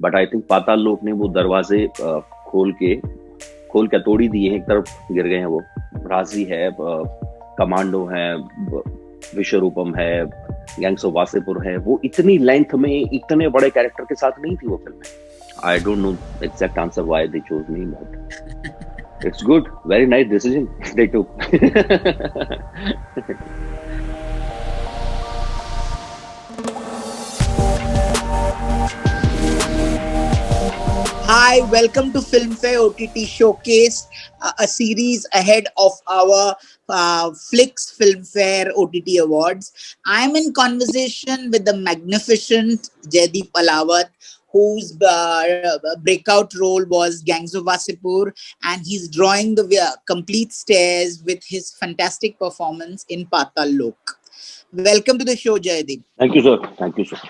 But I think Paatal Lok ने वो दरवाजे खोल के क्या तोड़ी दिए हैं, एक तरफ गिर गए हैं वो। राजी है, कमांडो है, विश्वरूपम है, गैंग्स ऑफ वासेपुर है, वो इतनी लेंथ में इतने बड़े कैरेक्टर के साथ नहीं थी वो फिल्म में। I don't know exact answer why they chose me, but it's good, very nice decision they took. Hi, welcome to Filmfare OTT Showcase, a series ahead of our Flix Filmfare OTT Awards. I'm in conversation with the magnificent Jaideep Alawat, whose breakout role was Gangs of Wasipur, and he's drawing the complete stares with his fantastic performance in Patal Lok. Welcome to the show, Jaideep. Thank you, sir. Thank you, sir.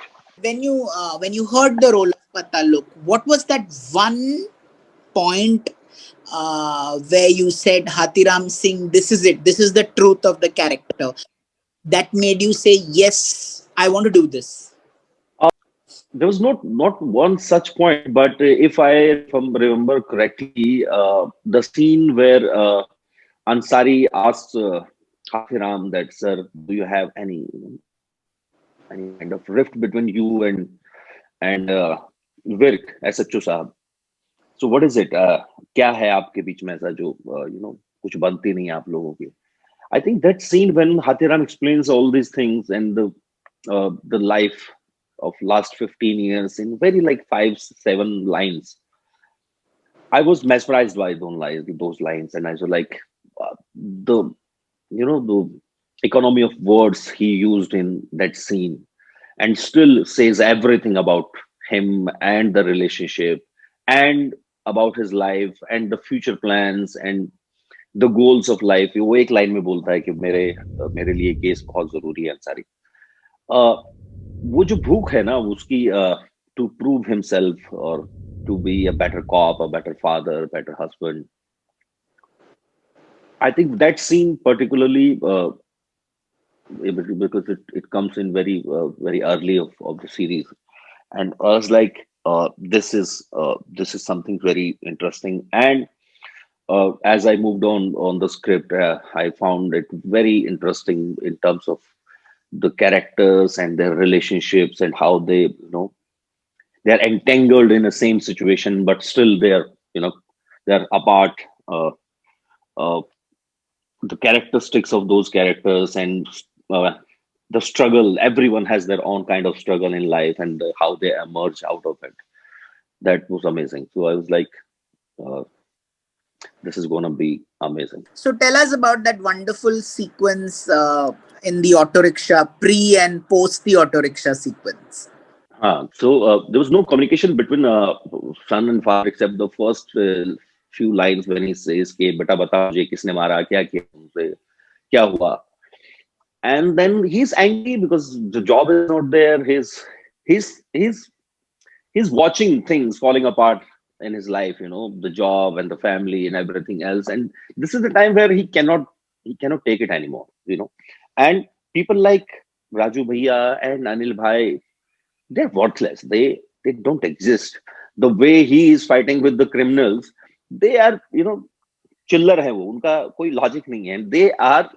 When you heard the role of Patalok, what was that one point where you said Hathiram Singh, this is it, this is the truth of the character, that made you say, yes, I want to do this? There was not one such point, but if I remember correctly, the scene where Ansari asked Hafiram that, "Sir, do you have any kind of rift between you and Virk, SHO साहब? So what is it? क्या है आपके बीच में ऐसा जो कुछ बनती नहीं है आप लोगों की?" I think that scene when Hathiram explains all these things and the life of last 15 years in very like 5-7 lines, I was mesmerized by those lines, and I was like, the the economy of words he used in that scene, and still says everything about him and the relationship and about his life and the future plans and the goals of life. वो एक line में बोलता है कि मेरे लिए case बहुत जरूरी है अंसारी। वो जो भूख है ना उसकी, टू प्रूव हिमसेल्फ और to be a better cop, a better father, better husband, I think that scene particularly, because it comes in very early of the series, and I was like, this is something very interesting. And as I moved on the script, I found it very interesting in terms of the characters and their relationships and how they're entangled in the same situation, but still they're apart. Uh, the characteristics of those characters and uh, the struggle. Everyone has their own kind of struggle in life, and how they emerge out of it. That was amazing. So I was like, uh, this is going to be amazing. So tell us about that wonderful sequence in the auto rickshaw, pre and post the auto rickshaw sequence. So there was no communication between son and father except the first few lines when he says कि बेटा बता मुझे किसने मारा, क्या किया तुमसे, क्या हुआ. And then he's angry because the job is not there. He's he's he's watching things falling apart in his life, the job and the family and everything else. And this is the time where he cannot take it anymore. And people like Raju Bhaiya and Anil Bhai, they're worthless. They don't exist. The way he is fighting with the criminals, they are, चिल्लर है वो, उनका कोई logic नहीं है. They are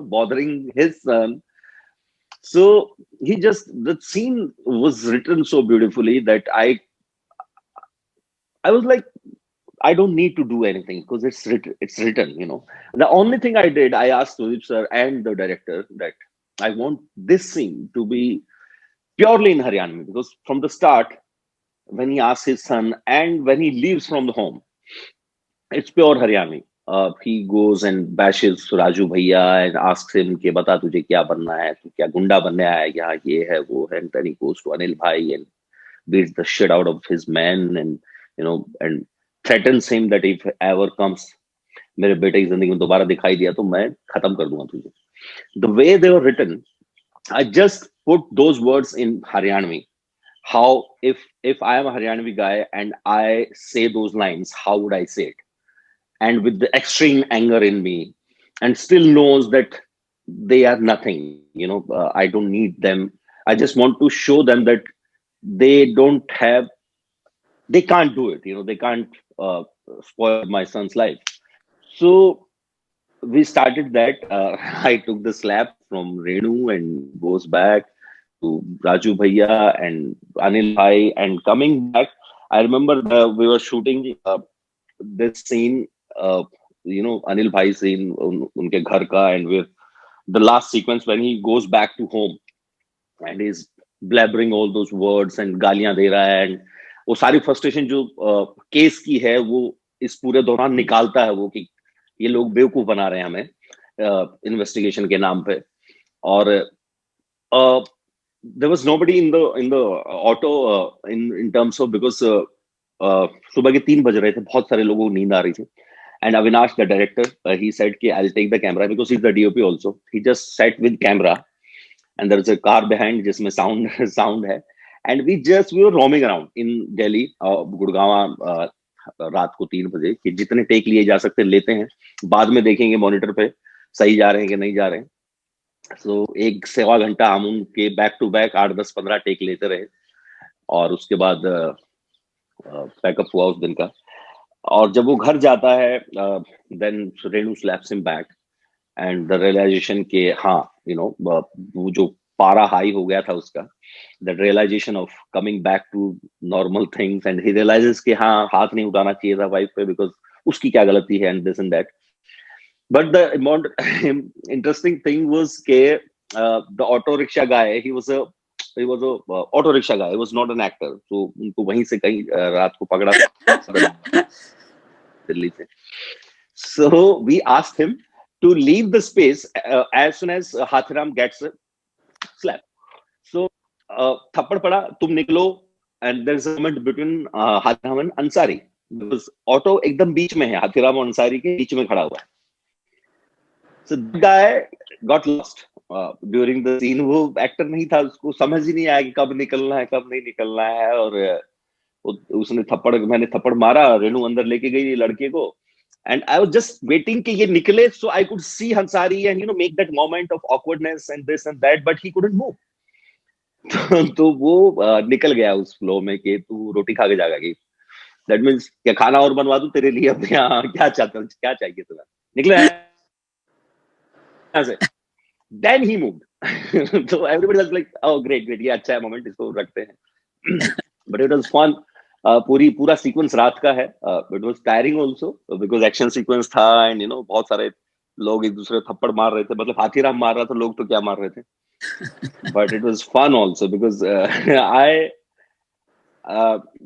bothering his son. So the scene was written so beautifully that I was like, I don't need to do anything because it's written. The only thing I did, I asked Sudeep sir and the director that I want this scene to be purely in Haryanvi, because from the start, when he asks his son and when he leaves from the home, it's pure Haryanvi. He goes and bashes Raju Bhaiya and asks him कि बता तुझे क्या बनना है, तू क्या गुंडा बनने आया है, यहाँ ये है वो है. And then he goes to Anil Bhai and beats the shit out of his men, and threatens him that if ever comes मेरे बेटे की जिंदगी में दोबारा दिखाई दिया तो मैं खत्म कर दूंगा तुझे. The way they were written, I just put those words in Haryanvi. How, if I am a Haryanvi guy and I say those lines, how would I say it? And with the extreme anger in me, and still knows that they are nothing. I don't need them. I just want to show them that they don't have they can't do it. They can't spoil my son's life. So we started that. I took the slap from Renu and goes back to Raju Bhaiya and Anil Bhai. And coming back, I remember we were shooting this scene, Anil Bhai scene, unke ghar ka, and with the last sequence when he goes back to home and he's blabbering all those words and गालियां दे रहा है, and वो सारी frustration जो case की है वो इस पूरे दौरान निकालता है वो, कि ये लोग बेवकूफ बना रहे हैं हमें इन्वेस्टिगेशन के नाम पे. और there was nobody in the auto in terms of, because सुबह के 3 बज रहे थे, बहुत सारे लोगों को नींद आ रही थी. And Avinash, the director, he said, "Ki I'll take the camera," because he's the DOP also. He just sat with camera, and there was a car behind जिसमें sound है. And we were roaming around in Delhi, Gurgaon, रात को 3 बजे, कि जितने take लिए जा सकते लेते हैं, बाद में देखेंगे मॉनिटर पे सही जा रहे हैं कि नहीं जा रहे हैं. सो 1 से 1.25 घंटा हम उनके बैक टू बैक 8, 10, 15 टेक लेते रहे. और उसके बाद पैकअप हुआ उस दिन का. और जब वो घर जाता है, then Renu slaps him back, and the realisation के हाँ, वो जो पारा हाई हो गया था उसका, that realisation of coming back to normal things, and he realises कि हाँ, हाथ नहीं उठाना चाहिए था वाइफ पे, बिकॉज उसकी क्या गलती है, and this and that. But the interesting thing was के the auto rickshaw guy, he was a auto rickshaw guy. He was not an actor. So उनको वहीं से कहीं रात को पकड़ा दिल्ली से. So we asked him to leave the space as soon as Hathiram gets a slap. So थप्पड़ पड़ा, तुम निकलो, and there is a moment between Hathiram and Ansari, because auto एकदम बीच में है, हाथीराम और अंसारी के बीच में खड़ा हुआ है. So the guy got lost during the scene. वो एक्टर नहीं था, उसको समझ ही नहीं आया कि कब निकलना है कब नहीं निकलना है. और मैंने थप्पड़ मारा, रेणु अंदर लेके गई लड़के को, and I was just waiting कि ये निकले so I could see Hansari and make that moment of awkwardness and this and that, but he couldn't move. तो वो निकल गया उस फ्लो में कि तू रोटी खा के जाएगा कि दैट मीन्स क्या खाना और बनवा दूं तेरे लिए, अब यहाँ क्या चाहते हो, क्या चाहिए तुम्हें, निकले यहाँ से. Then he moved. So everybody was like, "Oh, great, ये अच्छा है मोमेंट, इसको रखते हैं." But it was fun. पूरा सीक्वेंस रात का है. It was tiring also because action sequence था, and बहुत सारे लोग एक दूसरे थप्पड़ मार रहे थे, मतलब हाथीराम मार रहा था, लोग तो क्या मार रहे थे. But it was fun also because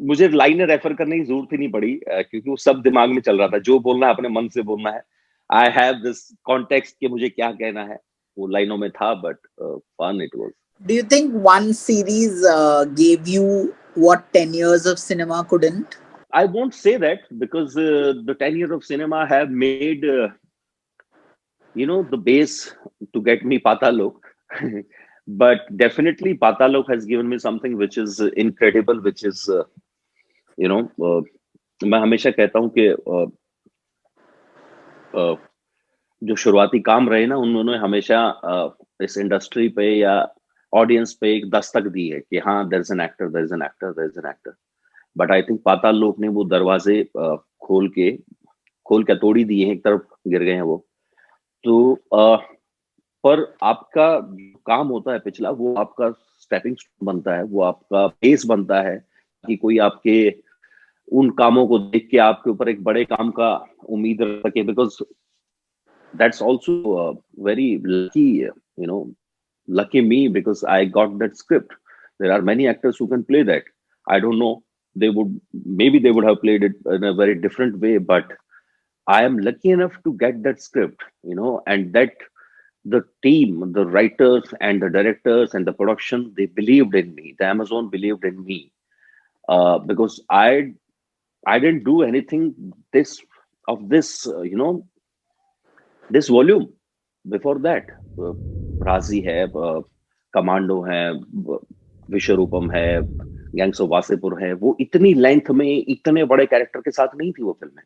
मुझे लाइनें रेफर करने की जरूरत ही नहीं पड़ी, क्योंकि वो सब दिमाग में चल रहा था, जो बोलना है अपने मन से बोलना है. आई हैव दिस कॉन्टेक्स्ट कि मुझे क्या कहना है, वो लाइनों में था. But fun it was. Do you think one series gave you what 10 years of cinema couldn't? I won't say that, because the 10 years of cinema have made the base to get me Patalok. But definitely Patalok has given me something which is incredible, which is मैं हमेशा कहता हूँ कि जो शुरुआती काम रहे ना, उन्होंने हमेशा इस इंडस्ट्री पे या ऑडियंस पे एक दस्तक दी है कि हाँ, there is an actor, there is an actor, there is an actor. But I think Paatal Lok ने वो दरवाजे खोल के तोड़ी दिए हैं, एक तरफ गिर गए हैं वो. तो पर आपका काम होता है पिछला, वो आपका स्टेपिंग स्टोन बनता है, वो आपका बेस बनता है, कि कोई आपके उन कामों को देख के आपके ऊपर एक बड़े काम का उम्मीद रख सके. Because that's also very lucky me, because I got that script. There are many actors who can play that. I don't know, maybe they would have played it in a very different way, but I am lucky enough to get that script, and that the team, the writers and the directors and the production, they believed in me. The Amazon believed in me, because I didn't do anything of this this volume before that. राजी है, commando है, विश्वरूपम है, gangs of Wasseypur है, वो इतनी length में इतने बड़े कैरेक्टर के साथ नहीं थी वो फिल्में.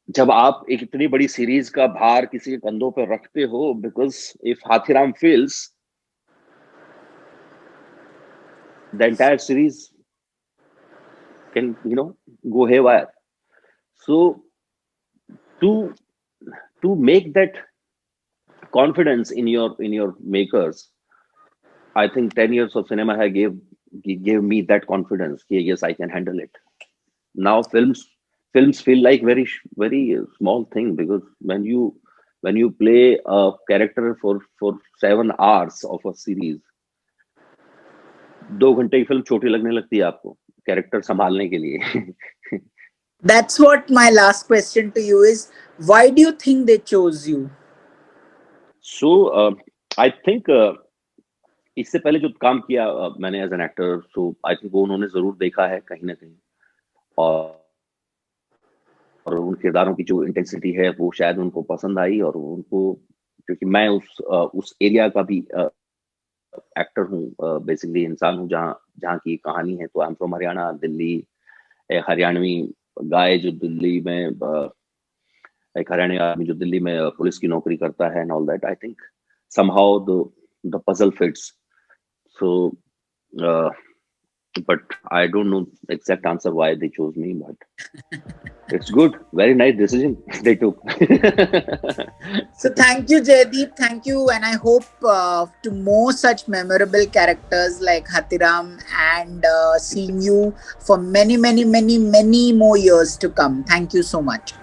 जब आप एक इतनी बड़ी सीरीज का भार किसी के कंधों पर रखते हो, because if Hathiram fails, the entire series can go haywire. So to make that confidence in your makers, I think 10 years of cinema have gave me that confidence. Yes, I can handle it. Now films feel like very small thing, because when you play a character for 7 hours of a series, 2 घंटे की film छोटी लगने लगती है आपको character संभालने के लिए. That's what my last question to you is. Why do you think they chose you? So I think इससे पहले जो काम किया मैंने as an actor, so I think वो उन्होंने जरूर देखा है कहीं ना कहीं, और उन किरदारों की जो इंटेंसिटी है वो शायद उनको पसंद आई, और उनको, क्योंकि मैं उस एरिया का भी एक्टर हूँ, बेसिकली इंसान हूँ जहाँ जहाँ की कहानी है. तो I am from Haryana, Delhi. एक हरियाणवी गाय जो दिल्ली में, एक हरियाणवी आदमी जो दिल्ली में पुलिस की नौकरी करता है, and all that. I think somehow the puzzle fits. So but I don't know the exact answer why they chose me, but it's good. Very nice decision they took. So thank you, Jaideep. Thank you, and I hope to more such memorable characters like Hathiram, and seeing you for many, many, many, many more years to come. Thank you so much.